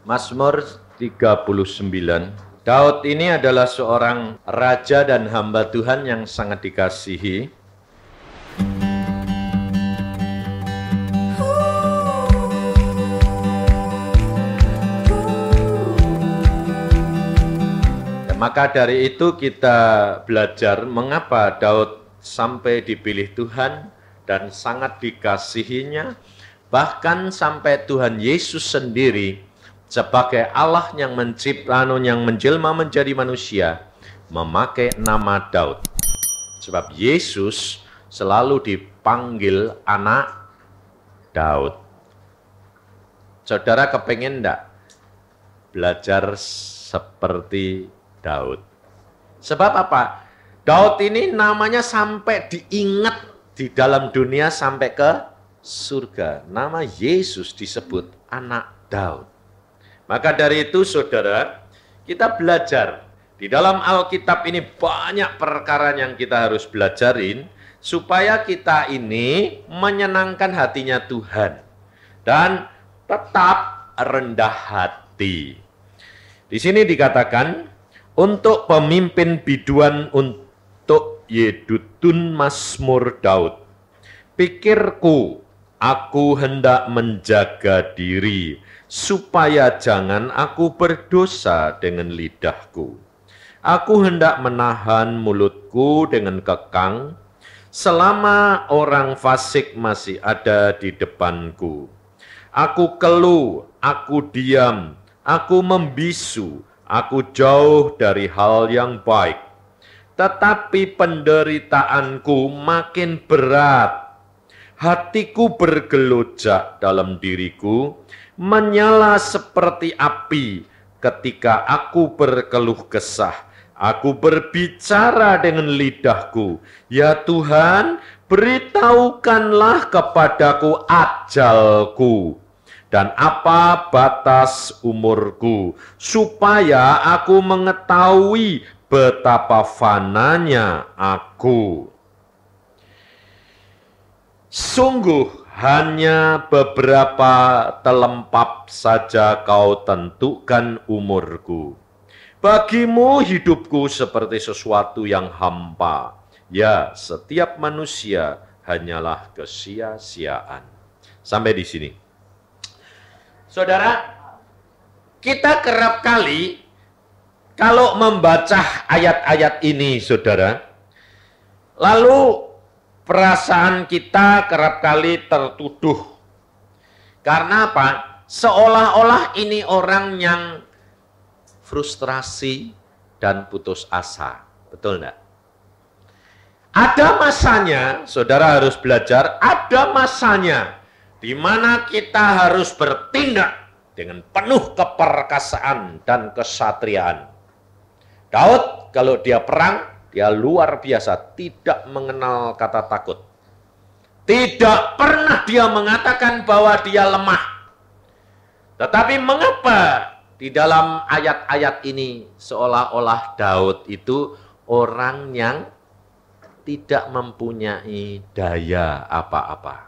Mazmur 39. Daud ini adalah seorang raja dan hamba Tuhan yang sangat dikasihi. Maka dari itu kita belajar mengapa Daud sampai dipilih Tuhan dan sangat dikasihinya, bahkan sampai Tuhan Yesus sendiri sebagai Allah yang mencipta, yang menjelma menjadi manusia, memakai nama Daud. Sebab Yesus selalu dipanggil anak Daud. Saudara kepengen enggak belajar seperti Daud? Sebab apa? Daud ini namanya sampai diingat di dalam dunia sampai ke surga. Nama Yesus disebut anak Daud. Maka dari itu saudara, kita belajar. Di dalam Alkitab ini banyak perkara yang kita harus belajarin supaya kita ini menyenangkan hatinya Tuhan dan tetap rendah hati. Di sini dikatakan untuk pemimpin biduan untuk Yedutun Mazmur Daud. Pikirku, aku hendak menjaga diri supaya jangan aku berdosa dengan lidahku. Aku hendak menahan mulutku dengan kekang selama orang fasik masih ada di depanku. Aku keluh, aku diam, aku membisu, aku jauh dari hal yang baik. Tetapi penderitaanku makin berat. Hatiku bergelojak dalam diriku, menyala seperti api ketika aku berkeluh kesah. Aku berbicara dengan lidahku, ya Tuhan, beritahukanlah kepadaku ajalku dan apa batas umurku, supaya aku mengetahui betapa fananya aku. Sungguh hanya beberapa telempap saja kau tentukan umurku. Bagimu hidupku seperti sesuatu yang hampa. Ya, setiap manusia hanyalah kesia-siaan. Sampai di sini. Saudara, kita kerap kali kalau membaca ayat-ayat ini, saudara, lalu perasaan kita kerap kali tertuduh. Karena apa? Seolah-olah ini orang yang frustrasi dan putus asa. Betul enggak? Ada masanya, saudara harus belajar, ada masanya di mana kita harus bertindak dengan penuh keperkasaan dan kesatriaan. Daud kalau dia perang, dia luar biasa, tidak mengenal kata takut. Tidak pernah dia mengatakan bahwa dia lemah. Tetapi mengapa di dalam ayat-ayat ini seolah-olah Daud itu orang yang tidak mempunyai daya apa-apa.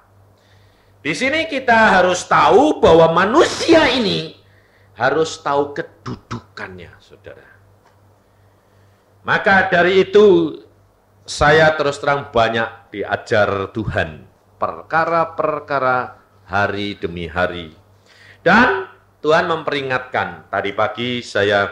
Di sini kita harus tahu bahwa manusia ini harus tahu kedudukannya, saudara. Maka dari itu saya terus terang banyak diajar Tuhan perkara-perkara hari demi hari. Dan Tuhan memperingatkan, tadi pagi saya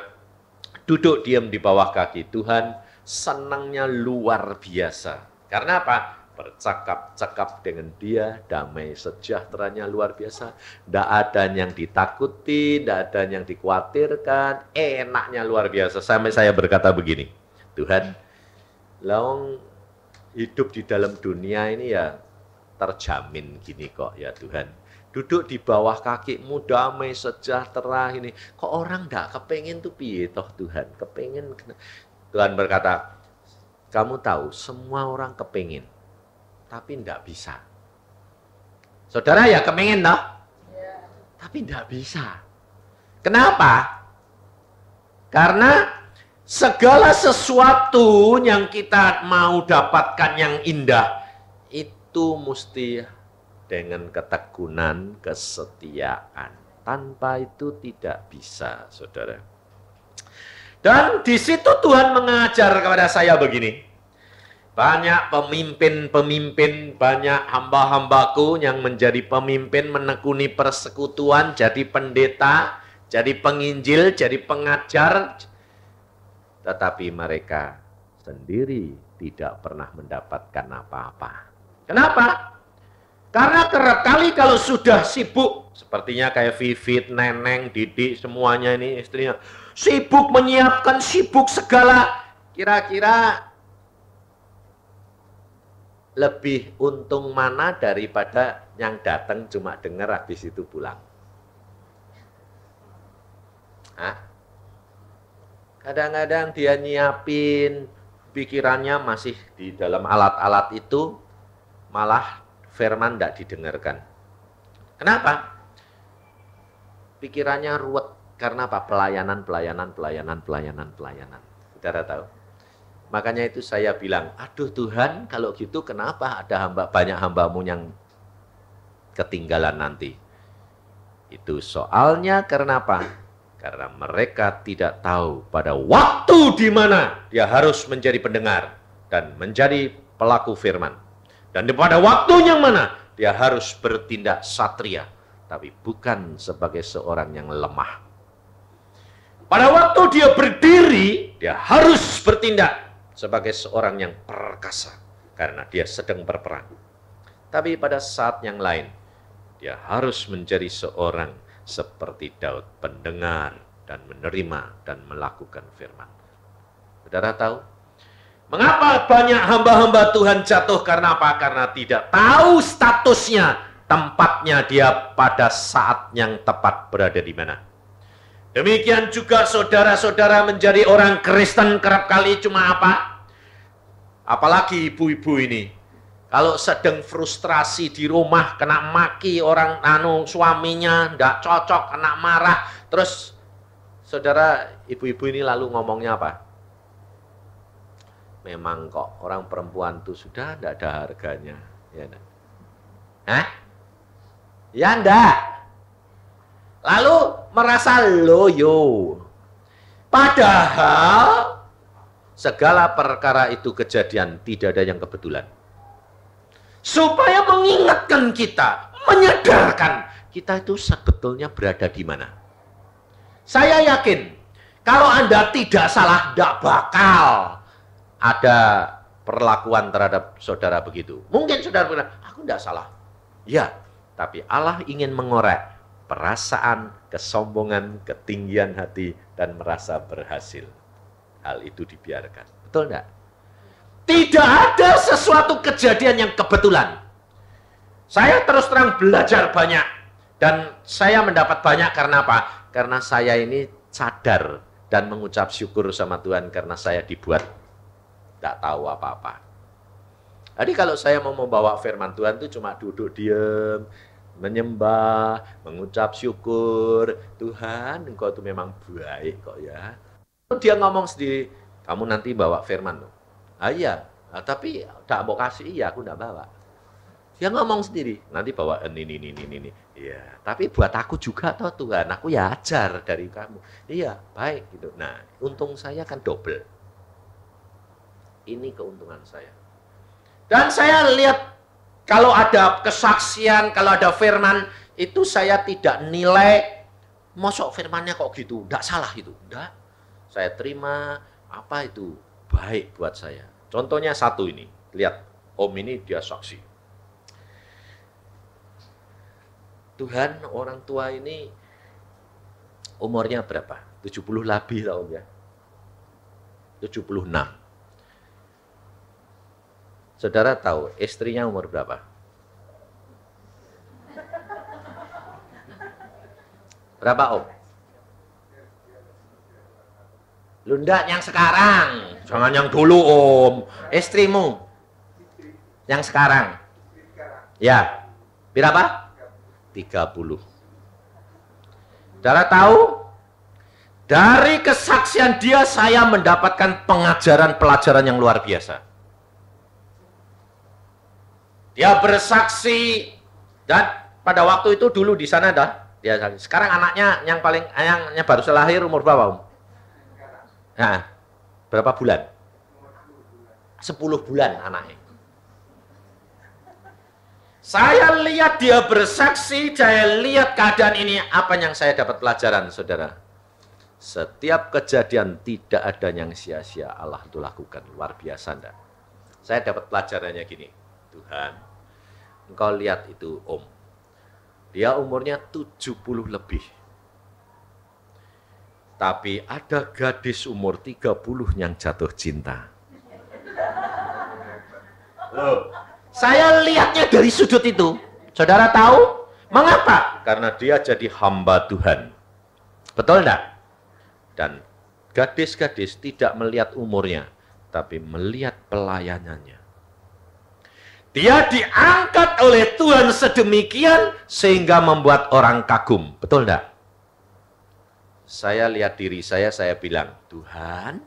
duduk diam di bawah kaki Tuhan, senangnya luar biasa. Karena apa? Bercakap-cakap dengan dia, damai sejahteranya luar biasa. Tidak ada yang ditakuti, tidak ada yang dikhawatirkan, enaknya luar biasa. Sampai saya berkata begini, Tuhan, laung hidup di dalam dunia ini ya terjamin gini kok ya Tuhan. Duduk di bawah kakimu damai sejahtera ini. Kok orang tidak kepengen tuh piye toh Tuhan? Kepengen. Tuhan berkata, kamu tahu semua orang kepengen, tapi tidak bisa. Saudara ya kepengen toh? Tapi tidak bisa. Kenapa? Karena segala sesuatu yang kita mau dapatkan yang indah, itu mesti dengan ketekunan, kesetiaan. Tanpa itu tidak bisa, saudara. Dan di situ Tuhan mengajar kepada saya begini. Banyak pemimpin-pemimpin, banyak hamba-hambaku yang menjadi pemimpin, menekuni persekutuan, jadi pendeta, jadi penginjil, jadi pengajar. Tetapi mereka sendiri tidak pernah mendapatkan apa-apa. Kenapa? Karena kerap kali kalau sudah sibuk, sepertinya kayak Vivit, Neneng, Didik, semuanya ini istrinya, sibuk menyiapkan, sibuk segala, kira-kira lebih untung mana daripada yang datang cuma dengar habis itu pulang? Hah? Kadang-kadang dia nyiapin, pikirannya masih di dalam alat-alat itu, malah firman tidak didengarkan. Kenapa? Pikirannya ruwet. Karena apa? Pelayanan. Saudara tahu? Makanya itu saya bilang, aduh Tuhan, kalau gitu kenapa ada banyak hambamu yang ketinggalan nanti? Itu soalnya karena apa? Karena mereka tidak tahu pada waktu di mana dia harus menjadi pendengar dan menjadi pelaku firman. Dan pada waktu yang mana dia harus bertindak satria, tapi bukan sebagai seorang yang lemah. Pada waktu dia berdiri, dia harus bertindak sebagai seorang yang perkasa, karena dia sedang berperang. Tapi pada saat yang lain, dia harus menjadi seorang seperti Daud, pendengar dan menerima dan melakukan firman. Saudara tahu? Mengapa banyak hamba-hamba Tuhan jatuh? Karena apa? Karena tidak tahu statusnya, tempatnya dia pada saat yang tepat berada di mana. Demikian juga saudara-saudara menjadi orang Kristen kerap kali cuma apa? Apalagi ibu-ibu ini. Kalau sedang frustrasi di rumah, kena maki orang suaminya, tidak cocok, kena marah. Terus saudara ibu-ibu ini lalu ngomongnya apa? Memang kok orang perempuan itu sudah tidak ada harganya. Ya, enggak? Hah? Ya enggak. Lalu merasa loyo. Padahal segala perkara itu kejadian, tidak ada yang kebetulan. Supaya mengingatkan kita, menyadarkan kita itu sebetulnya berada di mana. Saya yakin, kalau Anda tidak salah, tidak bakal ada perlakuan terhadap saudara begitu. Mungkin saudara bilang, aku tidak salah. Ya, tapi Allah ingin mengorek perasaan, kesombongan, ketinggian hati, dan merasa berhasil. Hal itu dibiarkan. Betul enggak? Tidak ada sesuatu kejadian yang kebetulan. Saya terus terang belajar banyak. Dan saya mendapat banyak karena apa? Karena saya ini sadar dan mengucap syukur sama Tuhan karena saya dibuat tidak tahu apa-apa. Jadi kalau saya mau membawa firman Tuhan itu cuma duduk diam, menyembah, mengucap syukur, Tuhan engkau itu memang baik kok ya. Dia ngomong sendiri, kamu nanti bawa firman loh. Ah iya, tapi tak mau kasih, iya aku tidak bawa. Dia ngomong sendiri, nanti bawa ini. Iya, tapi buat aku juga toh Tuhan, aku ya ajar dari kamu. Iya, baik gitu. Nah, untung saya kan double. Ini keuntungan saya. Dan saya lihat kalau ada kesaksian, kalau ada firman, itu saya tidak nilai, mosok firmannya kok gitu, tidak salah itu. Tidak, saya terima, apa itu, baik buat saya. Contohnya satu ini, lihat, Om ini dia saksi. Tuhan, orang tua ini umurnya berapa? 70 lebih lah Om ya. 76. Saudara tahu istrinya umur berapa? Berapa Om? Lu enggak yang sekarang, jangan yang dulu Om. Istrimu yang sekarang. Ya, berapa? 30. Saudara tahu? Dari kesaksian dia saya mendapatkan pelajaran yang luar biasa. Dia bersaksi dan pada waktu itu dulu di sana dah Dia sekarang anaknya yang baru selahir umur berapa, Om? Nah, berapa bulan? 10 bulan anaknya. Saya lihat dia bersaksi, saya lihat keadaan ini, apa yang saya dapat pelajaran, saudara? Setiap kejadian tidak ada yang sia-sia Allah itu lakukan. Luar biasa, enggak? Saya dapat pelajarannya gini. Tuhan, engkau lihat itu Om. Dia umurnya 70 lebih. Tapi ada gadis umur 30 yang jatuh cinta. Loh, saya lihatnya dari sudut itu. Saudara tahu mengapa? Karena dia jadi hamba Tuhan. Betul enggak? Dan gadis-gadis tidak melihat umurnya, tapi melihat pelayanannya. Dia diangkat oleh Tuhan sedemikian sehingga membuat orang kagum. Betul enggak? Saya lihat diri saya bilang, Tuhan,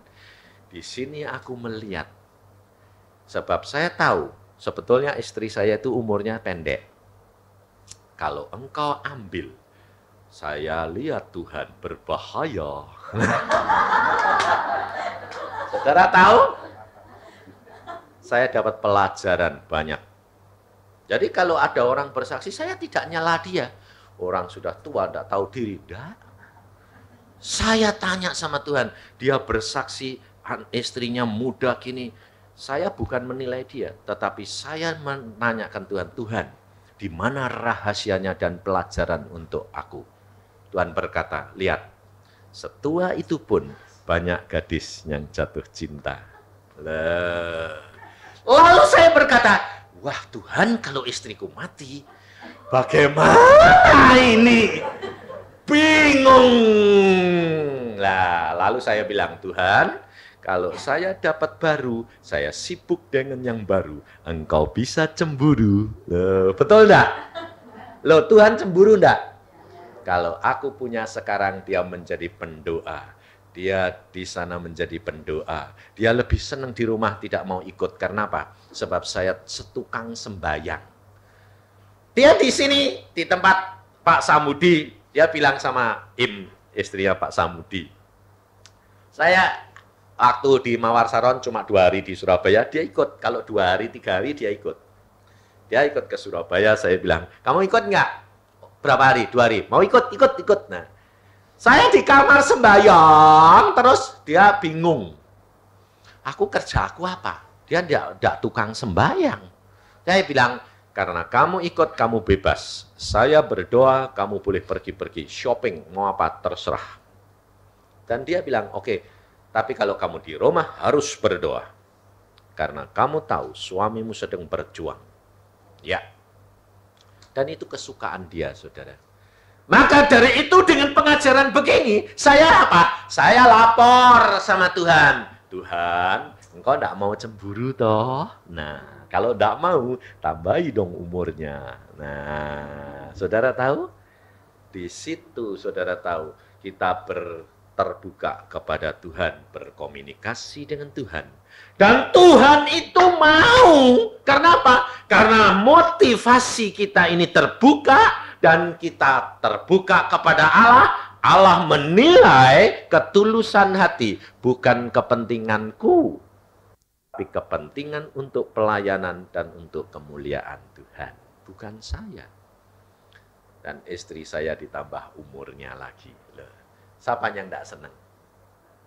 di sini aku melihat. Sebab saya tahu, sebetulnya istri saya itu umurnya pendek. Kalau engkau ambil, saya lihat Tuhan berbahaya. Saudara tahu? Saya dapat pelajaran banyak. Jadi kalau ada orang bersaksi, saya tidak nyala dia. Orang sudah tua, tidak tahu diri. Tidak. Saya tanya sama Tuhan, dia bersaksi, istrinya muda gini. Saya bukan menilai dia, tetapi saya menanyakan Tuhan, Tuhan, di mana rahasianya dan pelajaran untuk aku? Tuhan berkata, lihat, setua itu pun banyak gadis yang jatuh cinta. Lalu saya berkata, wah Tuhan, kalau istriku mati, bagaimana ini? Bingung. Nah, lalu saya bilang, Tuhan, kalau saya dapat baru, saya sibuk dengan yang baru, engkau bisa cemburu. Loh, betul enggak? Loh, Tuhan cemburu enggak? Kalau aku punya sekarang, dia menjadi pendoa. Dia di sana menjadi pendoa. Dia lebih senang di rumah, tidak mau ikut. Karena apa? Sebab saya setukang sembahyang. Dia di sini, di tempat Pak Samudi, dia bilang sama istrinya Pak Samudi. Saya waktu di Mawar Saron cuma 2 hari di Surabaya, dia ikut. Kalau 2 hari, 3 hari dia ikut. Dia ikut ke Surabaya, saya bilang, kamu ikut enggak? Berapa hari? 2 hari. Mau ikut? Ikut. Nah, saya di kamar sembahyang, terus dia bingung. Aku kerja aku apa? Dia enggak tukang sembahyang. Saya bilang, karena kamu ikut, kamu bebas. Saya berdoa, kamu boleh pergi-pergi, shopping, mau apa, terserah. Dan dia bilang, oke, tapi kalau kamu di rumah harus berdoa. Karena kamu tahu suamimu sedang berjuang. Ya. Dan itu kesukaan dia, saudara. Maka dari itu dengan pengajaran begini, saya apa? Saya lapor sama Tuhan. Tuhan, engkau enggak mau cemburu toh? Nah, kalau enggak mau, tambahi dong umurnya. Nah, saudara tahu? Di situ saudara tahu, kita terbuka kepada Tuhan, berkomunikasi dengan Tuhan. Dan Tuhan itu mau. Karena apa? Karena motivasi kita ini terbuka dan kita terbuka kepada Allah. Allah menilai ketulusan hati, bukan kepentinganku, tapi kepentingan untuk pelayanan dan untuk kemuliaan Tuhan, bukan saya. Dan istri saya ditambah umurnya lagi. Siapa yang tidak senang?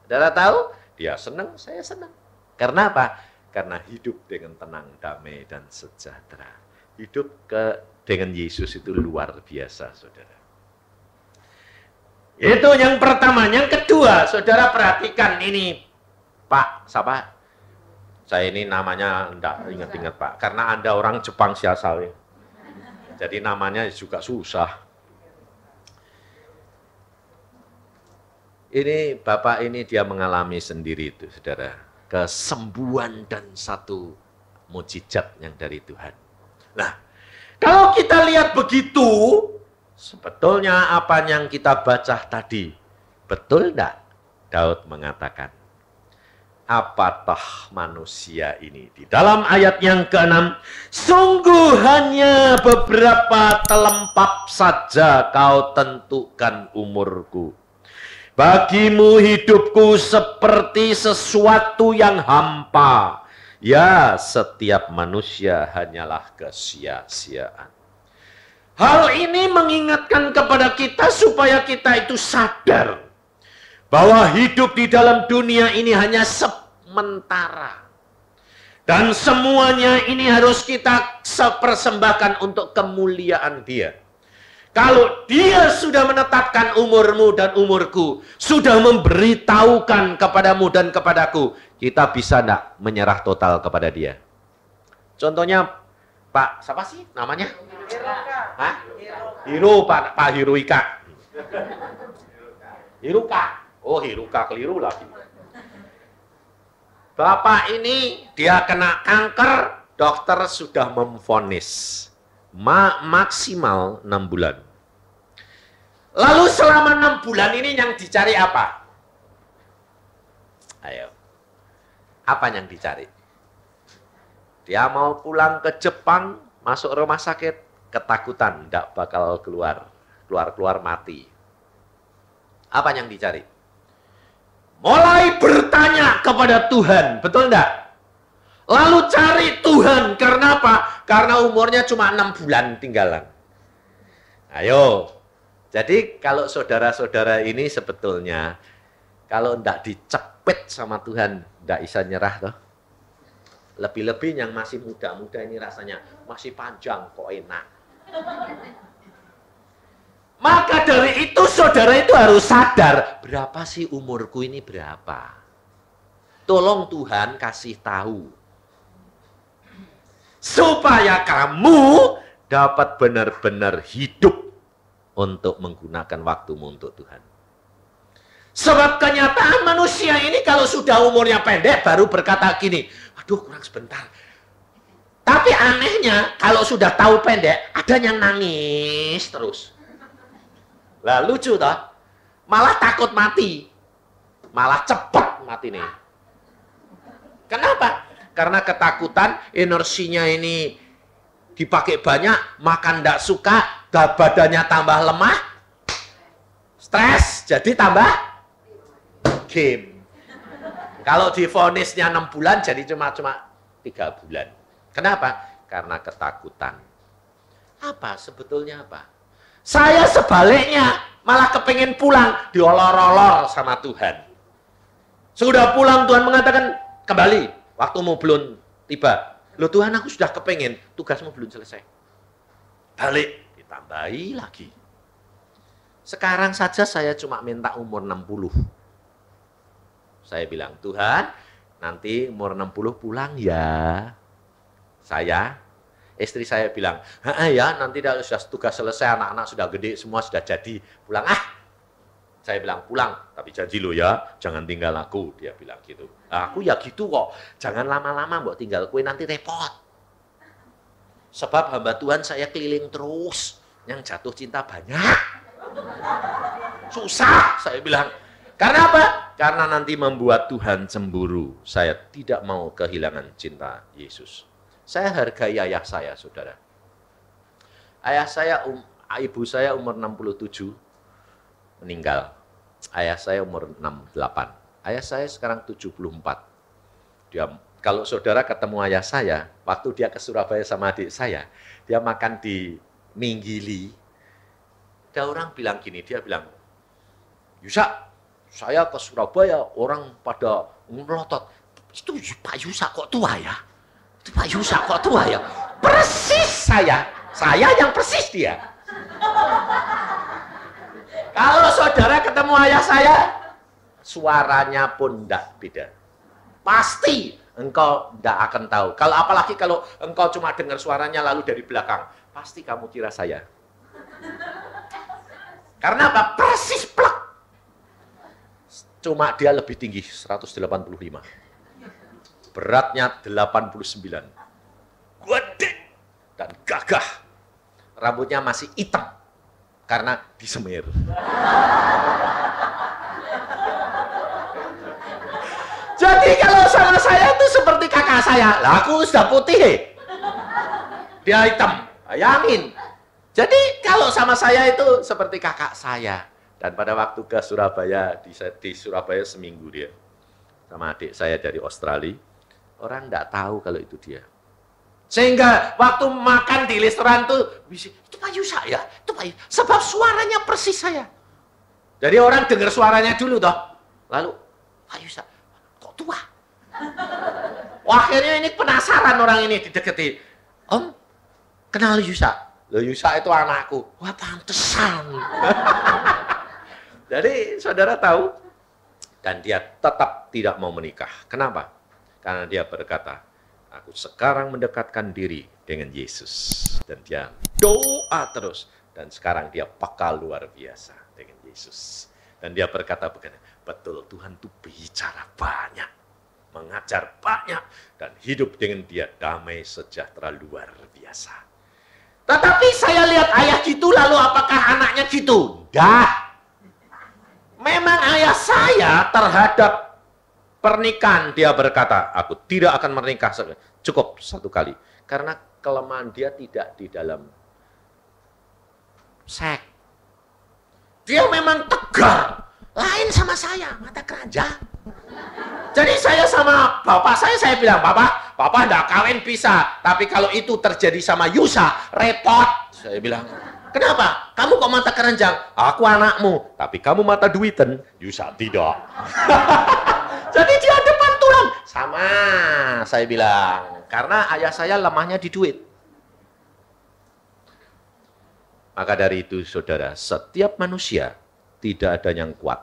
Saudara tahu? Dia senang, saya senang. Karena apa? Karena hidup dengan tenang, damai, dan sejahtera. Hidup dengan Yesus itu luar biasa, saudara. Itu yang pertama. Yang kedua, saudara perhatikan ini, Pak, siapa? Saya ini namanya enggak ingat-ingat, Pak. Karena Anda orang Jepang sih asalnya. Jadi namanya juga susah. Ini Bapak ini dia mengalami sendiri itu, saudara. Kesembuhan dan satu mujizat yang dari Tuhan. Nah, kalau kita lihat begitu, sebetulnya apa yang kita baca tadi, betul enggak? Daud mengatakan, apatah manusia ini. Di dalam ayat yang ke-6, sungguh hanya beberapa telempap saja kau tentukan umurku. Bagimu hidupku seperti sesuatu yang hampa. Ya, setiap manusia hanyalah kesia-siaan. Hal ini mengingatkan kepada kita supaya kita itu sadar bahwa hidup di dalam dunia ini hanya sementara. Dan semuanya ini harus kita persembahkan untuk kemuliaan Dia. Kalau Dia sudah menetapkan umurmu dan umurku, sudah memberitahukan kepadamu dan kepadaku, kita bisa enggak menyerah total kepada Dia? Contohnya, Pak, siapa sih namanya? Hah? Hiro, Pak Hiruika. Hiruka. Oh, Hiruka, keliru lagi. Bapak ini dia kena kanker, dokter sudah memvonis maksimal 6 bulan. Lalu selama 6 bulan ini yang dicari apa? Ayo. Apa yang dicari? Dia mau pulang ke Jepang, masuk rumah sakit, ketakutan, tidak bakal keluar mati. Apa yang dicari? Mulai bertanya kepada Tuhan, betul enggak? Lalu cari Tuhan, karena apa? Karena umurnya cuma 6 bulan tinggalan. Ayo, jadi kalau saudara-saudara ini sebetulnya, kalau enggak dicepet sama Tuhan, enggak bisa nyerah toh. Lebih-lebih yang masih muda-muda ini rasanya masih panjang kok enak. Maka dari itu saudara itu harus sadar, berapa sih umurku ini berapa? Tolong Tuhan kasih tahu. Supaya kamu dapat benar-benar hidup untuk menggunakan waktumu untuk Tuhan. Sebab kenyataan manusia ini kalau sudah umurnya pendek baru berkata gini, aduh kurang sebentar. Tapi anehnya kalau sudah tahu pendek, ada yang nangis terus. Lah lucu toh, malah takut mati, malah cepat mati nih. Kenapa? Karena ketakutan, energinya ini dipakai banyak, makan tidak suka, badannya tambah lemah, stres, jadi tambah game. Kalau divonisnya 6 bulan, jadi cuma 3 bulan. Kenapa? Karena ketakutan. Apa sebetulnya apa? Saya sebaliknya malah kepengen pulang, diolor-olor sama Tuhan. Sudah pulang Tuhan mengatakan, kembali, waktumu belum tiba. Loh Tuhan aku sudah kepengen, tugasmu belum selesai. Balik, ditambahi lagi. Sekarang saja saya cuma minta umur 60. Saya bilang, Tuhan nanti umur 60 pulang ya. Istri saya bilang, ya nanti sudah tugas selesai, anak-anak sudah gede, semua sudah jadi, pulang Saya bilang, pulang, tapi janji lo ya, jangan tinggal aku, dia bilang gitu. Aku ya gitu kok, jangan lama-lama mbok tinggal kue nanti repot. Sebab hamba Tuhan saya keliling terus, yang jatuh cinta banyak. Susah, saya bilang. Karena apa? Karena nanti membuat Tuhan cemburu. Saya tidak mau kehilangan cinta Yesus. Saya hargai ayah saya, saudara. Ayah saya, ibu saya umur 67, meninggal. Ayah saya umur 68. Ayah saya sekarang 74. Kalau saudara ketemu ayah saya, waktu dia ke Surabaya sama adik saya, dia makan di Minggili. Ada orang bilang gini, dia bilang, Yusa, saya ke Surabaya, orang pada melotot. Itu Pak Yusa kok tua ya? Itu Pak Yusa kok tua ya? Persis saya yang persis dia. Kalau saudara ketemu ayah saya, suaranya pun tidak beda. Pasti engkau tidak akan tahu. Kalau apalagi kalau engkau cuma dengar suaranya lalu dari belakang, pasti kamu kira saya. Karena apa? Persis plek. Cuma dia lebih tinggi, 185. Beratnya 89. Gede dan gagah. Rambutnya masih hitam karena disemir. Jadi Jadi kalau sama saya itu seperti kakak saya. Lah aku sudah putih. Dia hitam. Bayangin. Jadi kalau sama saya itu seperti kakak saya. Dan pada waktu ke Surabaya, di Surabaya seminggu dia. Sama adik saya dari Australia. Orang enggak tahu kalau itu dia. Sehingga waktu makan di restoran tuh, itu Pak Yusa ya? Itu Pak Yusa. Sebab suaranya persis saya. Jadi orang dengar suaranya dulu toh. Lalu, Pak Yusa, kok tua? Wah, akhirnya ini penasaran orang ini dideketi. Om, kenal Yusa? Loh, Yusa itu anakku. Wah, pantesan. Jadi saudara tahu, dan dia tetap tidak mau menikah. Kenapa? Karena dia berkata, aku sekarang mendekatkan diri dengan Yesus. Dan dia doa terus. Dan sekarang dia peka luar biasa dengan Yesus. Dan dia berkata begini, betul Tuhan itu bicara banyak, mengajar banyak, dan hidup dengan dia damai sejahtera luar biasa. Tetapi saya lihat ayah gitu, lalu apakah anaknya gitu? Dah. Memang ayah saya terhadap pernikahan, dia berkata, aku tidak akan menikah, cukup satu kali. Karena kelemahan dia tidak di dalam seks. Dia memang tegar, lain sama saya, mata keranjang. Jadi saya sama bapak saya bilang, Bapak enggak kawin bisa, tapi kalau itu terjadi sama Yusa, repot. Saya bilang, kenapa? Kamu kok mata keranjang? Aku anakmu, tapi kamu mata duiten, Yusa tidak. Jadi dia depan tulang. Sama, saya bilang. Karena ayah saya lemahnya di duit. Maka dari itu, saudara, setiap manusia tidak ada yang kuat.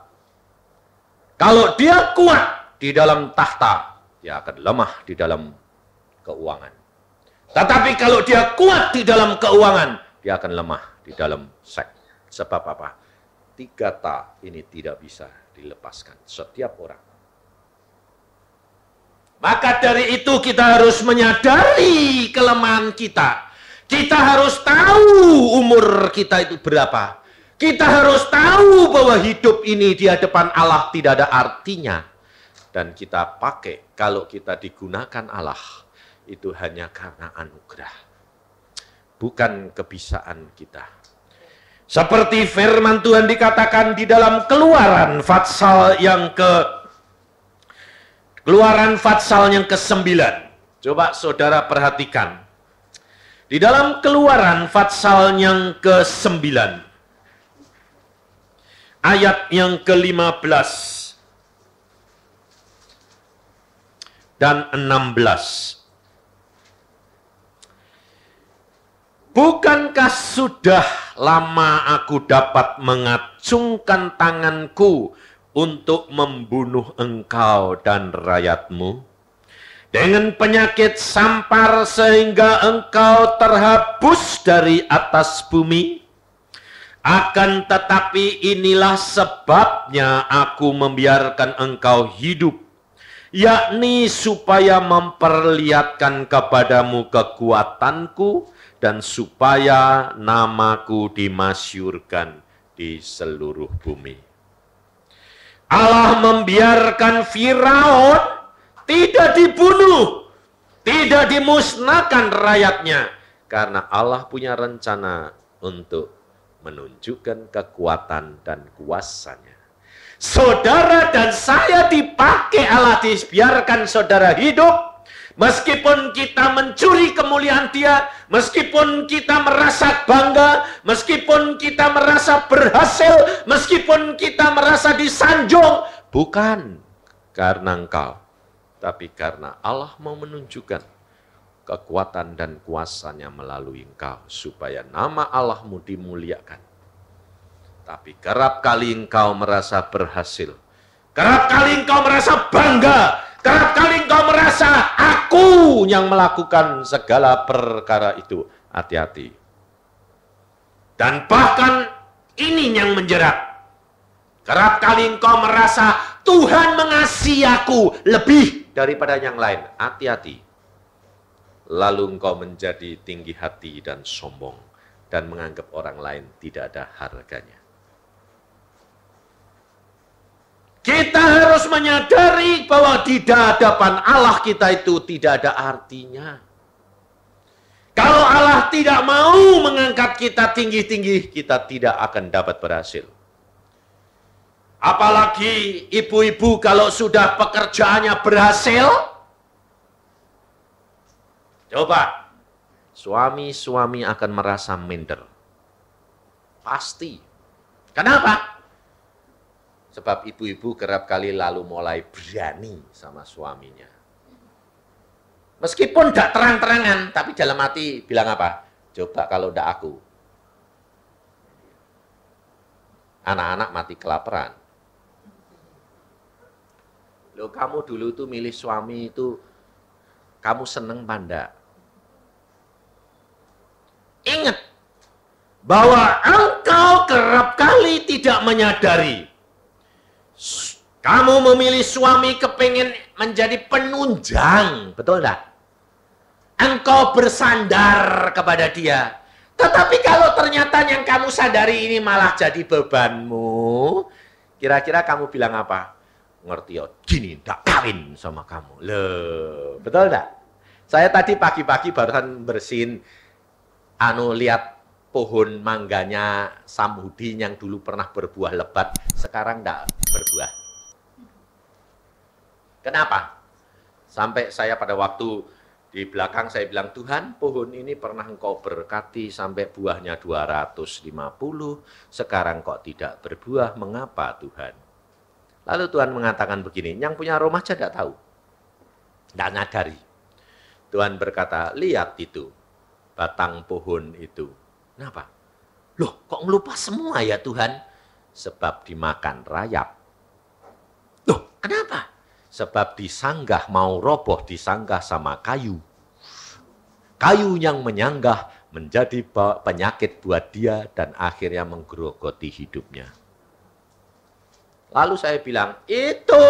Kalau dia kuat di dalam tahta, dia akan lemah di dalam keuangan. Tetapi kalau dia kuat di dalam keuangan, dia akan lemah di dalam seks. Sebab apa? 3 ta ini tidak bisa dilepaskan setiap orang. Maka dari itu kita harus menyadari kelemahan kita. Kita harus tahu umur kita itu berapa. Kita harus tahu bahwa hidup ini di hadapan Allah tidak ada artinya. Dan kita pakai kalau kita digunakan Allah, itu hanya karena anugerah. Bukan kebisaan kita. Seperti firman Tuhan dikatakan di dalam Keluaran Fatsal yang ke-9. Coba saudara perhatikan. Di dalam Keluaran Fatsal yang ke-9. Ayat yang ke-15 dan 16. Bukankah sudah lama aku dapat mengacungkan tanganku untuk membunuh engkau dan rakyatmu? Dengan penyakit sampar sehingga engkau terhapus dari atas bumi. Akan tetapi inilah sebabnya aku membiarkan engkau hidup, yakni supaya memperlihatkan kepadamu kekuatanku dan supaya namaku dimasyurkan di seluruh bumi. Allah membiarkan Firaun tidak dibunuh, tidak dimusnahkan rakyatnya, karena Allah punya rencana untuk menunjukkan kekuatan dan kuasanya. Saudara dan saya dipakai Allah, dibiarkan saudara hidup, meskipun kita mencuri kemuliaan Dia, meskipun kita merasa bangga, meskipun kita merasa berhasil, meskipun kita merasa disanjung, bukan karena engkau, tapi karena Allah mau menunjukkan kekuatan dan kuasanya melalui engkau, supaya nama Allahmu dimuliakan. Tapi kerap kali engkau merasa berhasil, kerap kali engkau merasa bangga, kerap kali engkau merasa aku yang melakukan segala perkara itu. Hati-hati. Dan bahkan ini yang menjerat. Kerap kali engkau merasa Tuhan mengasihi aku lebih daripada yang lain. Hati-hati. Lalu engkau menjadi tinggi hati dan sombong, dan menganggap orang lain tidak ada harganya. Kita harus menyadari bahwa di hadapan Allah kita itu tidak ada artinya. Kalau Allah tidak mau mengangkat kita tinggi-tinggi, kita tidak akan dapat berhasil. Apalagi ibu-ibu kalau sudah pekerjaannya berhasil, coba, suami-suami akan merasa minder. Pasti. Kenapa? Sebab ibu-ibu kerap kali lalu mulai berani sama suaminya. Meskipun tidak terang-terangan, tapi dalam hati bilang apa? Coba kalau tidak aku. Anak-anak mati kelaparan. Loh, kamu dulu tuh milih suami itu, kamu seneng panda. Ingat, bahwa engkau kerap kali tidak menyadari. Kamu memilih suami kepingin menjadi penunjang, betul enggak? Engkau bersandar kepada dia. Tetapi kalau ternyata yang kamu sadari ini malah jadi bebanmu, kira-kira kamu bilang apa? Ngerti ya, gini, enggak kawin sama kamu. Loh, betul enggak? Saya tadi pagi-pagi barusan bersihin, lihat pohon mangganya Samhudi yang dulu pernah berbuah lebat, sekarang enggak berbuah. Kenapa? Sampai saya pada waktu di belakang saya bilang, Tuhan, pohon ini pernah engkau berkati sampai buahnya 250, sekarang kok tidak berbuah, mengapa Tuhan? Lalu Tuhan mengatakan begini, yang punya rumah aja tidak tahu, tidak nyadari. Tuhan berkata, lihat itu, batang pohon itu. Kenapa? Loh, kok ngelupas semua ya Tuhan? Sebab dimakan rayap. Loh, kenapa? Sebab disanggah, mau roboh disanggah sama kayu. Kayu yang menyanggah menjadi penyakit buat dia dan akhirnya menggerogoti hidupnya. Lalu saya bilang, itu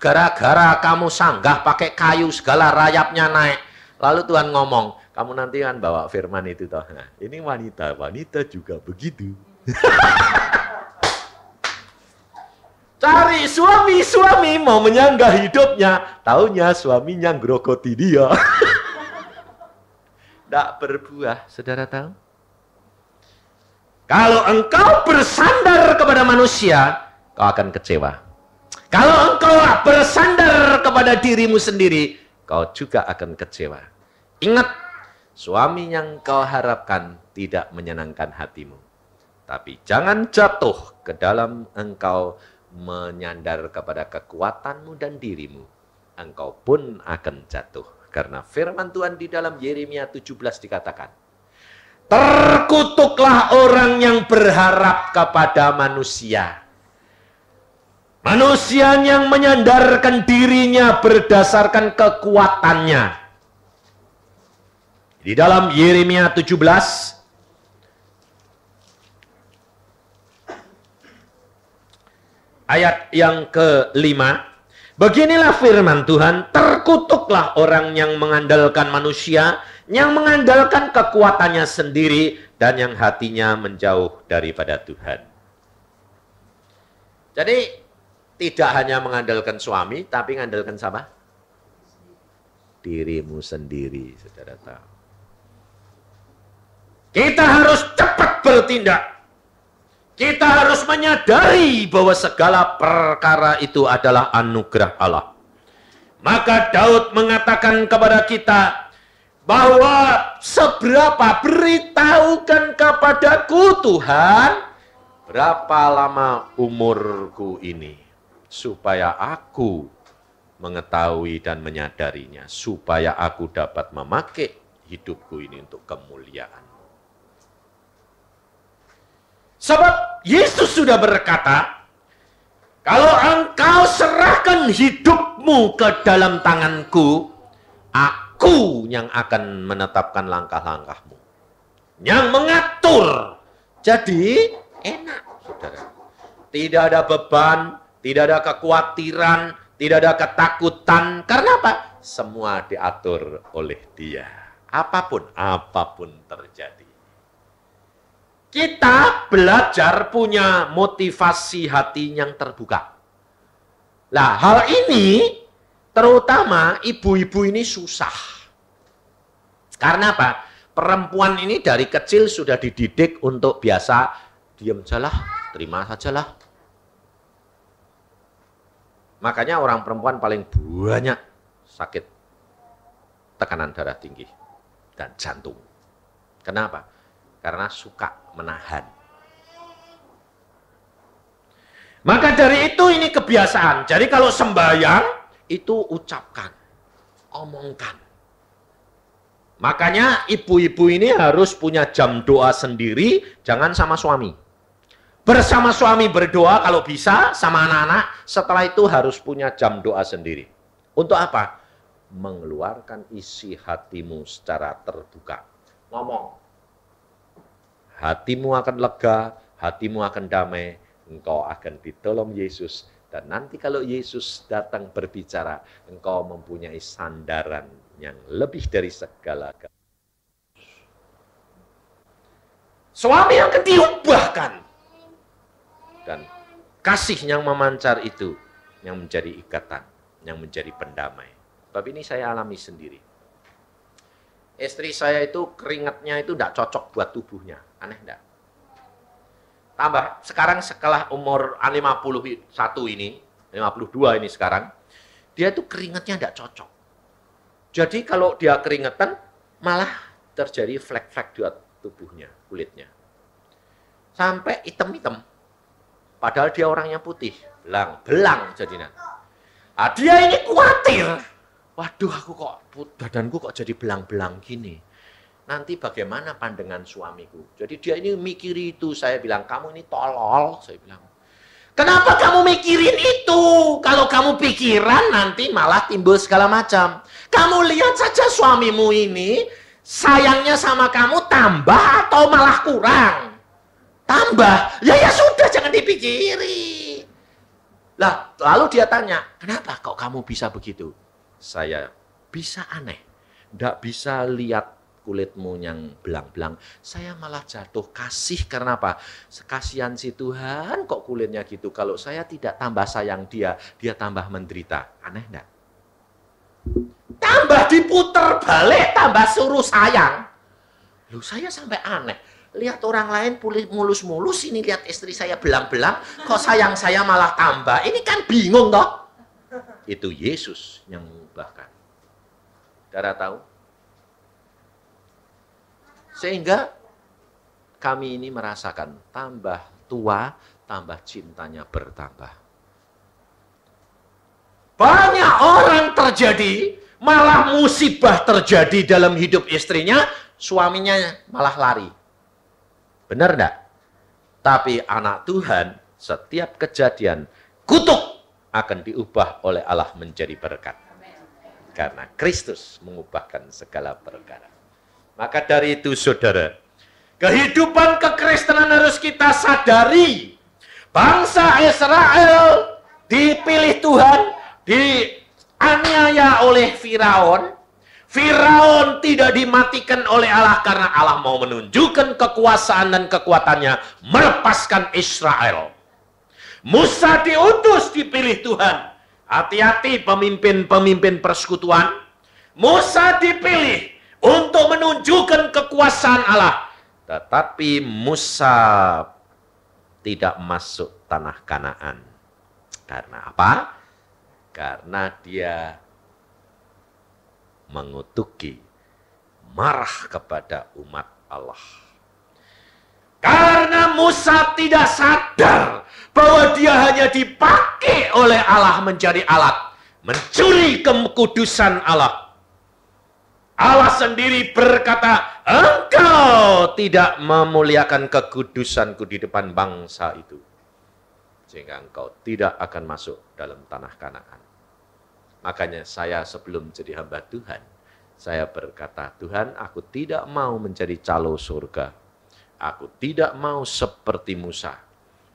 gara-gara kamu sanggah pakai kayu segala rayapnya naik. Lalu Tuhan ngomong, kamu nanti kan bawa firman itu toh. Nah, ini wanita juga begitu. Cari suami mau menyanggah hidupnya, taunya suaminya ngerogoti dia. Tidak berbuah, saudara tahu? Kalau engkau bersandar kepada manusia, kau akan kecewa. Kalau engkau bersandar kepada dirimu sendiri, kau juga akan kecewa. Ingat, suami yang kau harapkan tidak menyenangkan hatimu. Tapi jangan jatuh ke dalam engkau menyandar kepada kekuatanmu dan dirimu. Engkau pun akan jatuh. Karena firman Tuhan di dalam Yeremia 17 dikatakan, terkutuklah orang yang berharap kepada manusia. Manusia yang menyandarkan dirinya berdasarkan kekuatannya. Di dalam Yeremia 17 ayat yang ke-5, beginilah firman Tuhan, terkutuklah orang yang mengandalkan manusia, yang mengandalkan kekuatannya sendiri, dan yang hatinya menjauh daripada Tuhan. Jadi, tidak hanya mengandalkan suami, tapi mengandalkan siapa? Dirimu sendiri, saudara tahu. Kita harus cepat bertindak. Kita harus menyadari bahwa segala perkara itu adalah anugerah Allah. Maka Daud mengatakan kepada kita bahwa seberapa, beritahukan kepadaku Tuhan, berapa lama umurku ini, supaya aku mengetahui dan menyadarinya, supaya aku dapat memakai hidupku ini untuk kemuliaan. Sebab Yesus sudah berkata, kalau engkau serahkan hidupmu ke dalam tanganku, aku yang akan menetapkan langkah-langkahmu. Yang mengatur. Jadi enak, saudara. Tidak ada beban, tidak ada kekhawatiran, tidak ada ketakutan. Karena apa? Semua diatur oleh Dia. Apapun terjadi. Kita belajar punya motivasi hati yang terbuka. Nah, hal ini terutama ibu-ibu ini susah. Karena apa? Perempuan ini dari kecil sudah dididik untuk biasa diam sajalah, terima sajalah. Makanya orang perempuan paling banyak sakit tekanan darah tinggi dan jantung. Kenapa? Karena suka menahan. Maka dari itu ini kebiasaan. Jadi kalau sembahyang itu ucapkan, omongkan. Makanya ibu-ibu ini harus punya jam doa sendiri, jangan sama suami. Bersama suami berdoa kalau bisa, sama anak-anak, setelah itu harus punya jam doa sendiri. Untuk apa? Mengeluarkan isi hatimu secara terbuka. Ngomong. Hatimu akan lega, hatimu akan damai, engkau akan ditolong Yesus. Dan nanti kalau Yesus datang berbicara, engkau mempunyai sandaran yang lebih dari segala. Suami yang diubahkan. Dan kasih yang memancar itu, yang menjadi ikatan, yang menjadi pendamai. Sebab ini saya alami sendiri. Istri saya itu keringatnya itu tidak cocok buat tubuhnya. Aneh enggak? Tambah, sekarang setelah umur 51 ini, 52 ini sekarang, dia itu keringatnya tidak cocok. Jadi kalau dia keringetan, malah terjadi flek-flek di tubuhnya, kulitnya. Sampai hitam-hitam. Padahal dia orangnya putih, belang jadinya. Nah, dia ini khawatir. Waduh, badanku kok jadi belang-belang gini. Nanti bagaimana pandangan suamiku? Jadi dia ini mikiri itu. Saya bilang, kamu ini tolol. Saya bilang, kenapa kamu mikirin itu? Kalau kamu pikiran nanti malah timbul segala macam. Kamu lihat saja suamimu ini, sayangnya sama kamu tambah atau malah kurang? Tambah. Ya sudah, jangan dipikiri. Lah, lalu dia tanya, kenapa kok kamu bisa begitu? Saya bisa aneh. Tidak bisa lihat kulitmu yang belang-belang. Saya malah jatuh kasih karena apa? Kasihan si Tuhan kok kulitnya gitu. Kalau saya tidak tambah sayang dia, dia tambah menderita. Aneh enggak? Tambah diputer balik, tambah suruh sayang. Loh, saya sampai aneh. Lihat orang lain mulus-mulus, ini lihat istri saya belang-belang, kok sayang saya malah tambah. Ini kan bingung toh. Itu Yesus yang mengubahkan. Saudara tahu? Sehingga kami ini merasakan tambah tua, tambah cintanya bertambah. Banyak orang terjadi, malah musibah terjadi dalam hidup istrinya, suaminya malah lari. Benar enggak? Tapi anak Tuhan, setiap kejadian, kutuk akan diubah oleh Allah menjadi berkat. Karena Kristus mengubahkan segala perkara. Maka dari itu saudara, kehidupan kekristenan harus kita sadari. Bangsa Israel dipilih Tuhan, dianiaya oleh Firaun. Firaun tidak dimatikan oleh Allah karena Allah mau menunjukkan kekuasaan dan kekuatannya, melepaskan Israel. Musa diutus dipilih Tuhan. Hati-hati pemimpin-pemimpin persekutuan. Musa dipilih untuk menunjukkan kekuasaan Allah. Tetapi Musa tidak masuk tanah Kanaan. Karena apa? Karena dia mengutuki, marah kepada umat Allah. Karena Musa tidak sadar bahwa dia hanya dipakai oleh Allah menjadi alat, mencuri kekudusan Allah. Allah sendiri berkata, engkau tidak memuliakan kekudusanku di depan bangsa itu. Sehingga engkau tidak akan masuk dalam tanah Kanaan. Makanya saya sebelum jadi hamba Tuhan, saya berkata, Tuhan, aku tidak mau menjadi calo surga. Aku tidak mau seperti Musa.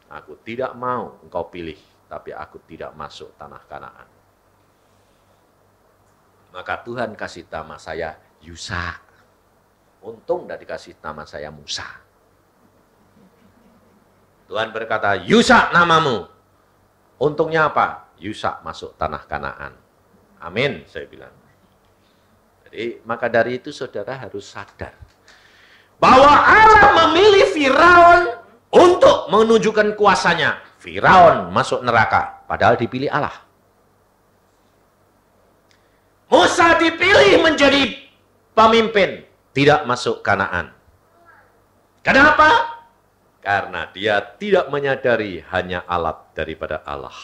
Aku tidak mau engkau pilih, tapi aku tidak masuk tanah Kanaan. Maka Tuhan kasih nama saya Yusa. Untung tidak dikasih nama saya Musa. Tuhan berkata, Yusa namamu. Untungnya apa? Yusak masuk tanah Kanaan. Amin, saya bilang. Jadi, maka dari itu saudara harus sadar bahwa Allah memilih Firaun untuk menunjukkan kuasanya. Firaun masuk neraka, padahal dipilih Allah. Musa dipilih menjadi pemimpin, tidak masuk Kanaan. Kenapa? Karena dia tidak menyadari hanya alat daripada Allah.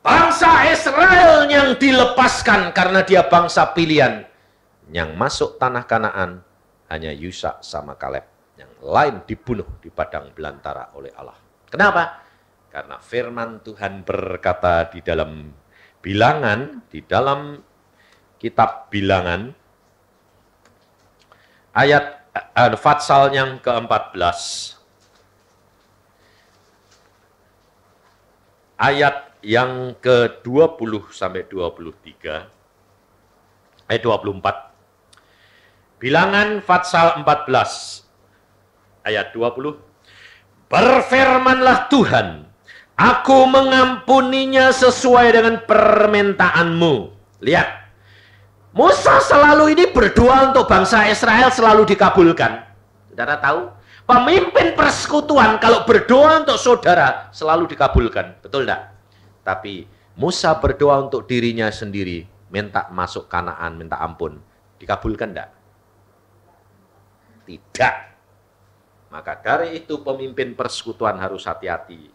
Bangsa Israel yang dilepaskan karena dia bangsa pilihan. Yang masuk tanah Kanaan hanya Yusak sama Kaleb. Yang lain dibunuh di padang belantara oleh Allah. Kenapa? Karena firman Tuhan berkata di dalam Bilangan, di dalam kitab Bilangan, ayat Fatsal yang ke-14, ayat yang ke-20 sampai 23, ayat 24. Bilangan Fatsal 14, ayat 20. Berfirmanlah Tuhan, aku mengampuninya sesuai dengan permintaanmu. Lihat, Musa selalu ini berdoa untuk bangsa Israel selalu dikabulkan. Saudara tahu? Pemimpin persekutuan kalau berdoa untuk saudara selalu dikabulkan. Betul enggak? Tapi Musa berdoa untuk dirinya sendiri, minta masuk Kanaan, minta ampun. Dikabulkan enggak? Tidak. Maka dari itu pemimpin persekutuan harus hati-hati.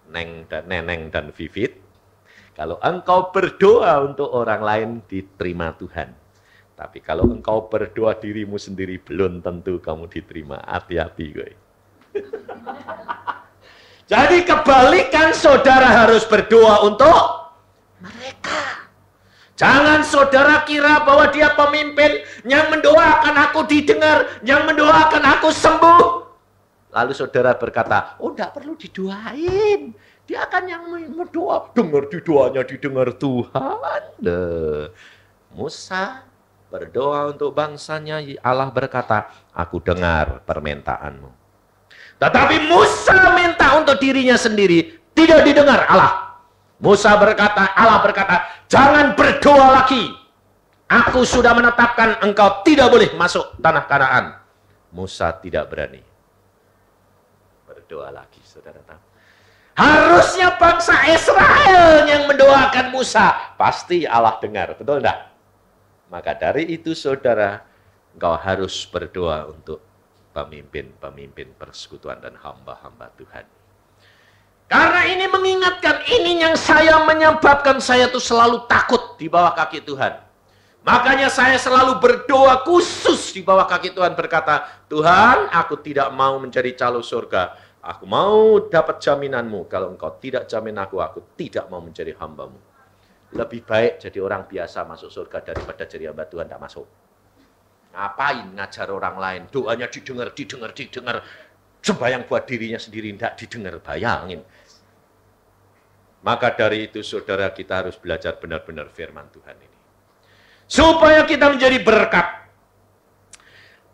Neneng dan Vivit, kalau engkau berdoa untuk orang lain diterima Tuhan. Tapi kalau engkau berdoa dirimu sendiri belum tentu kamu diterima. Hati-hati gue. Jadi kebalikan, saudara harus berdoa untuk mereka. Jangan saudara kira bahwa dia pemimpin yang mendoakan aku didengar, yang mendoakan aku sembuh. Lalu saudara berkata, oh enggak perlu didoain. Dia akan yang berdoa. Dengar di doanya, didengar Tuhan. Musa berdoa untuk bangsanya, Allah berkata, aku dengar permintaanmu. Tetapi Musa minta untuk dirinya sendiri, tidak didengar Allah. Musa berkata, Allah berkata, jangan berdoa lagi. Aku sudah menetapkan engkau tidak boleh masuk tanah Kanaan. Musa tidak berani berdoa lagi, saudara tahu. Harusnya bangsa Israel yang mendoakan Musa. Pasti Allah dengar, betul enggak? Maka dari itu saudara, engkau harus berdoa untuk pemimpin-pemimpin persekutuan dan hamba-hamba Tuhan. Karena ini mengingatkan, ini yang saya menyebabkan saya tuh selalu takut di bawah kaki Tuhan. Makanya saya selalu berdoa khusus di bawah kaki Tuhan berkata, Tuhan, aku tidak mau mencari calon surga. Aku mau dapat jaminanmu. Kalau engkau tidak jamin aku tidak mau menjadi hambamu. Lebih baik jadi orang biasa masuk surga daripada jadi hamba Tuhan tidak masuk. Ngapain ngajar orang lain? Doanya didengar. Sembahyang buat dirinya sendiri tidak didengar. Bayangin. Maka dari itu saudara, kita harus belajar benar-benar firman Tuhan ini. Supaya kita menjadi berkat.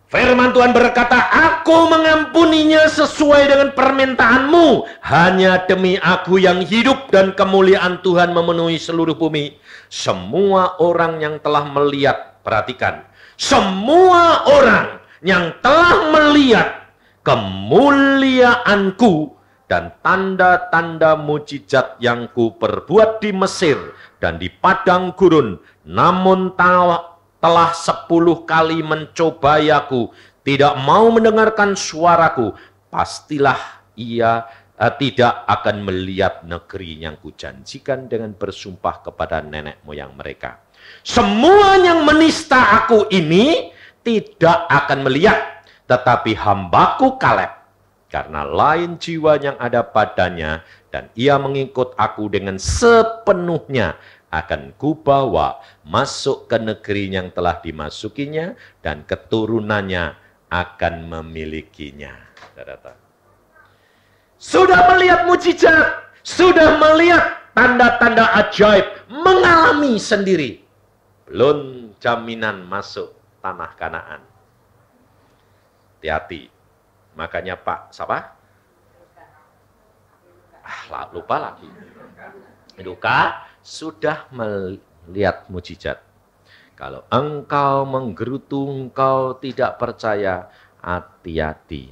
Firman Tuhan berkata, aku mengampuninya sesuai dengan permintaanmu. Hanya demi aku yang hidup dan kemuliaan Tuhan memenuhi seluruh bumi. Semua orang yang telah melihat, perhatikan. Semua orang yang telah melihat kemuliaanku dan tanda-tanda mujizat yang ku perbuat di Mesir dan di padang gurun, namun telah 10 kali mencobai aku, tidak mau mendengarkan suaraku, pastilah ia tidak akan melihat negeri yang kujanjikan dengan bersumpah kepada nenek moyang mereka. Semua yang menista aku ini tidak akan melihat, tetapi hambaku Kaleb, karena lain jiwa yang ada padanya, dan ia mengikut aku dengan sepenuhnya, akan kubawa masuk ke negeri yang telah dimasukinya, dan keturunannya akan memilikinya. Sudah melihat mujizat, sudah melihat tanda-tanda ajaib, mengalami sendiri. Belum jaminan masuk tanah Kanaan. Hati-hati. Makanya Pak, siapa? Lupa lagi. Luka sudah melihat mujizat. Kalau engkau menggerutu, engkau tidak percaya, hati-hati.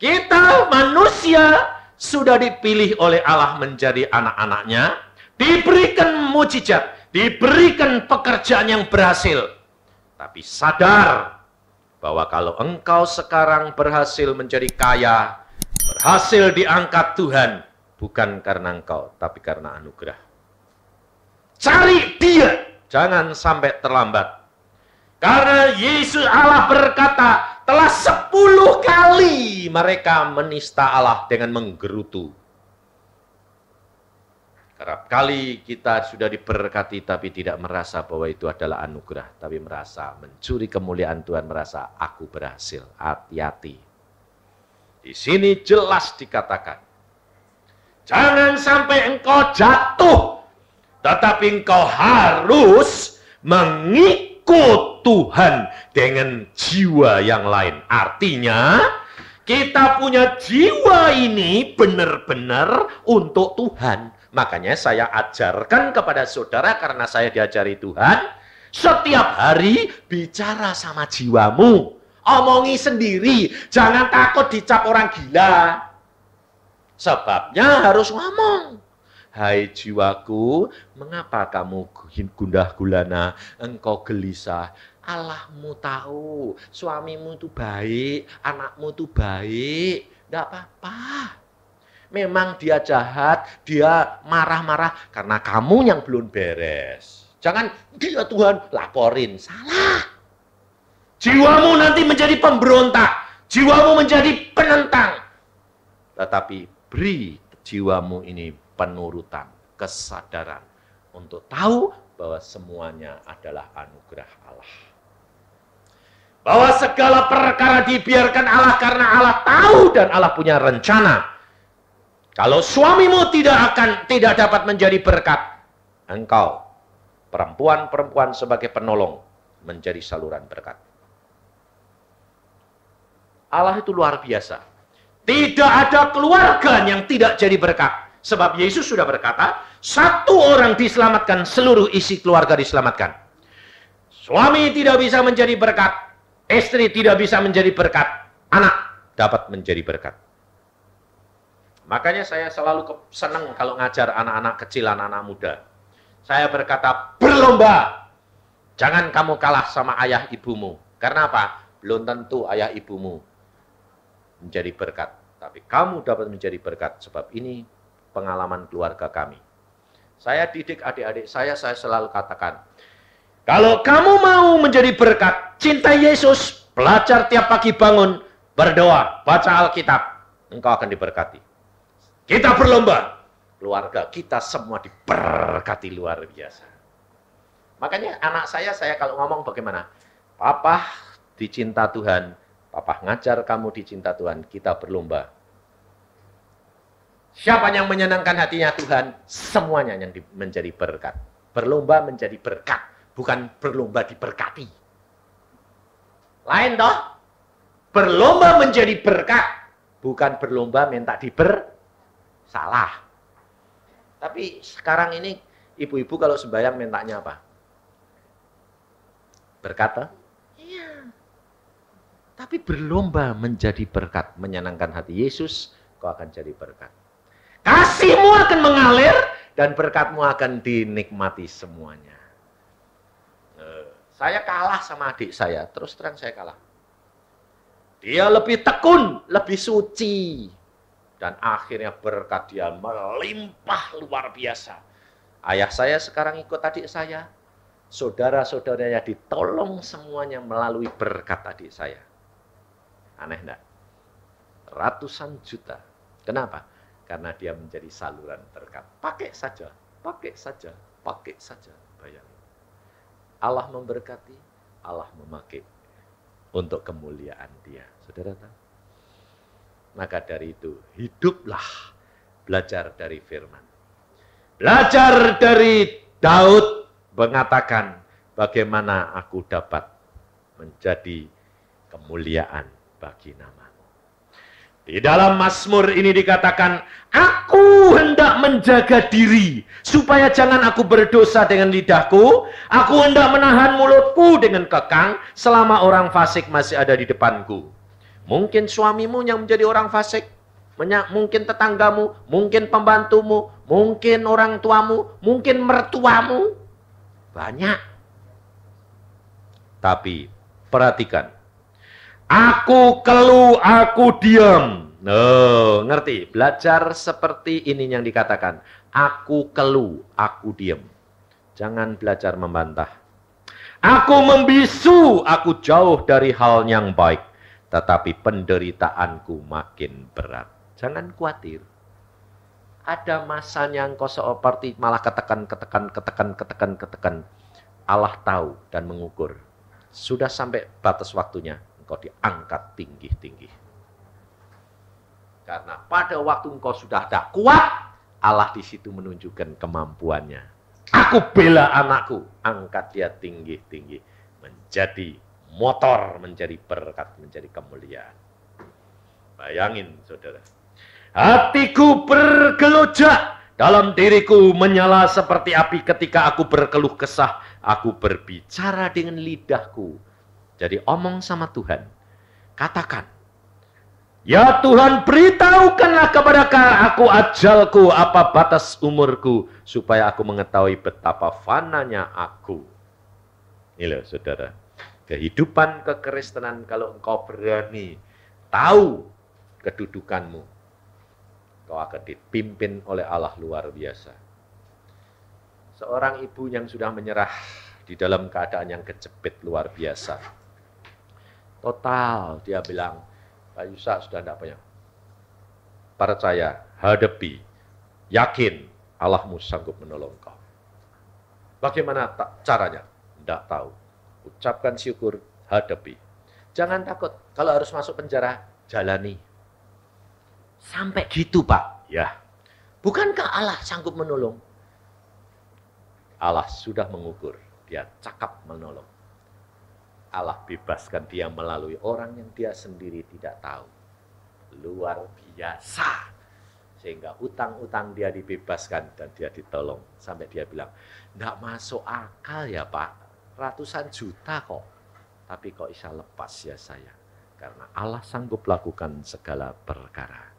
Kita manusia sudah dipilih oleh Allah menjadi anak-anaknya, diberikan mujizat, diberikan pekerjaan yang berhasil. Tapi sadar bahwa kalau engkau sekarang berhasil menjadi kaya, berhasil diangkat Tuhan, bukan karena engkau, tapi karena anugerah. Cari Dia, jangan sampai terlambat. Karena Yesus Allah berkata, telah 10 kali mereka menista Allah dengan menggerutu. Kerap kali kita sudah diberkati tapi tidak merasa bahwa itu adalah anugerah. Tapi merasa mencuri kemuliaan Tuhan, merasa aku berhasil. Hati-hati. Di sini jelas dikatakan, jangan sampai engkau jatuh, tetapi engkau harus mengikut Tuhan dengan jiwa yang lain. Artinya, kita punya jiwa ini benar-benar untuk Tuhan. Makanya saya ajarkan kepada saudara, karena saya diajari Tuhan, setiap hari bicara sama jiwamu. Omongi sendiri, jangan takut dicap orang gila. Sebabnya harus ngomong. Hai jiwaku, mengapa kamu gundah gulana, engkau gelisah? Allahmu tahu, suamimu itu baik, anakmu itu baik, tidak apa-apa. Memang dia jahat, dia marah-marah, karena kamu yang belum beres. Jangan, dia Tuhan, laporin, salah. Jiwamu nanti menjadi pemberontak, jiwamu menjadi penentang. Tetapi beri jiwamu ini penurutan, kesadaran untuk tahu bahwa semuanya adalah anugerah Allah. Bahwa segala perkara dibiarkan Allah karena Allah tahu dan Allah punya rencana. Kalau suamimu tidak dapat menjadi berkat, engkau perempuan-perempuan sebagai penolong menjadi saluran berkat. Allah itu luar biasa. Tidak ada keluarga yang tidak jadi berkat. Sebab Yesus sudah berkata, 1 orang diselamatkan, seluruh isi keluarga diselamatkan. Suami tidak bisa menjadi berkat, istri tidak bisa menjadi berkat, anak dapat menjadi berkat. Makanya saya selalu senang kalau ngajar anak-anak kecil, anak-anak muda. Saya berkata, berlomba. Jangan kamu kalah sama ayah ibumu. Karena apa? Belum tentu ayah ibumu menjadi berkat. Tapi kamu dapat menjadi berkat, sebab ini pengalaman keluarga kami. Saya didik adik-adik saya selalu katakan, kalau kamu mau menjadi berkat, cintai Yesus, belajar tiap pagi bangun, berdoa, baca Alkitab, engkau akan diberkati. Kita berlomba, keluarga kita semua diberkati luar biasa. Makanya anak saya kalau ngomong bagaimana? Papa dicinta Tuhan, Papa ngajar kamu dicinta Tuhan, kita berlomba. Siapa yang menyenangkan hatinya Tuhan? Semuanya yang menjadi berkat. Berlomba menjadi berkat, bukan berlomba diberkati. Lain toh? Berlomba menjadi berkat, bukan berlomba minta salah. Tapi sekarang ini ibu-ibu kalau sembahyang mintanya apa? Berkat toh? Iya. Tapi berlomba menjadi berkat, menyenangkan hati Yesus, kau akan jadi berkat. Kasihmu akan mengalir dan berkatmu akan dinikmati semuanya. Saya kalah sama adik saya, terus terang saya kalah. Dia lebih tekun, lebih suci. Dan akhirnya berkat dia melimpah luar biasa. Ayah saya sekarang ikut adik saya. Saudara-saudaranya ditolong semuanya melalui berkat adik saya. Aneh enggak? Ratusan juta. Kenapa? Karena dia menjadi saluran berkat. Pakai saja, pakai saja, pakai saja. Bayangin. Allah memberkati, Allah memakai untuk kemuliaan dia. Saudara tahu? Maka dari itu, hiduplah belajar dari firman. Belajar dari Daud mengatakan, bagaimana aku dapat menjadi kemuliaan bagi namamu. Di dalam Mazmur ini dikatakan, aku hendak menjaga diri, supaya jangan aku berdosa dengan lidahku, aku hendak menahan mulutku dengan kekang, selama orang fasik masih ada di depanku. Mungkin suamimu yang menjadi orang fasik, mungkin tetanggamu, mungkin pembantumu, mungkin orang tuamu, mungkin mertuamu, banyak. Tapi, perhatikan, aku keluh, aku diam. Oh, ngerti? Belajar seperti ini yang dikatakan. Aku keluh, aku diam. Jangan belajar membantah. Aku membisu, aku jauh dari hal yang baik. Tetapi penderitaanku makin berat. Jangan khawatir. Ada masanya engkau seperti malah ketekan. Allah tahu dan mengukur. Sudah sampai batas waktunya. Engkau diangkat tinggi-tinggi. Karena pada waktu engkau sudah tak kuat, Allah di situ menunjukkan kemampuannya. Aku bela anakku, angkat dia tinggi-tinggi. Menjadi motor, menjadi berkat, menjadi kemuliaan. Bayangin saudara. Hatiku bergelojak, dalam diriku menyala seperti api ketika aku berkeluh kesah. Aku berbicara dengan lidahku. Jadi omong sama Tuhan. Katakan, ya Tuhan, beritahukanlah kepada aku ajalku, apa batas umurku, supaya aku mengetahui betapa fananya aku. Ini loh saudara, kehidupan kekristenan kalau engkau berani tahu kedudukanmu, kau akan dipimpin oleh Allah luar biasa. Seorang ibu yang sudah menyerah di dalam keadaan yang kejepit luar biasa. Total, dia bilang, Pak Yusa sudah tidak banyak. Percaya, hadapi, yakin Allahmu sanggup menolong kau. Bagaimana caranya? Tidak tahu. Ucapkan syukur, hadapi. Jangan takut, kalau harus masuk penjara, jalani. Sampai gitu Pak. Ya. Bukankah Allah sanggup menolong? Allah sudah mengukur, dia cakap menolong. Allah bebaskan dia melalui orang yang dia sendiri tidak tahu. Luar biasa. Sehingga utang-utang dia dibebaskan dan dia ditolong. Sampai dia bilang, enggak masuk akal ya Pak, ratusan juta kok. Tapi kok bisa lepas ya saya. Karena Allah sanggup lakukan segala perkara.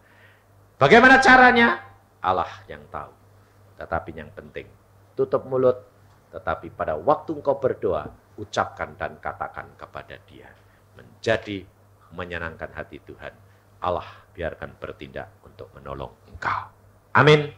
Bagaimana caranya? Allah yang tahu. Tetapi yang penting, tutup mulut. Tetapi pada waktu engkau berdoa, ucapkan dan katakan kepada dia. Menjadi menyenangkan hati Tuhan. Allah biarkan bertindak untuk menolong engkau. Amin.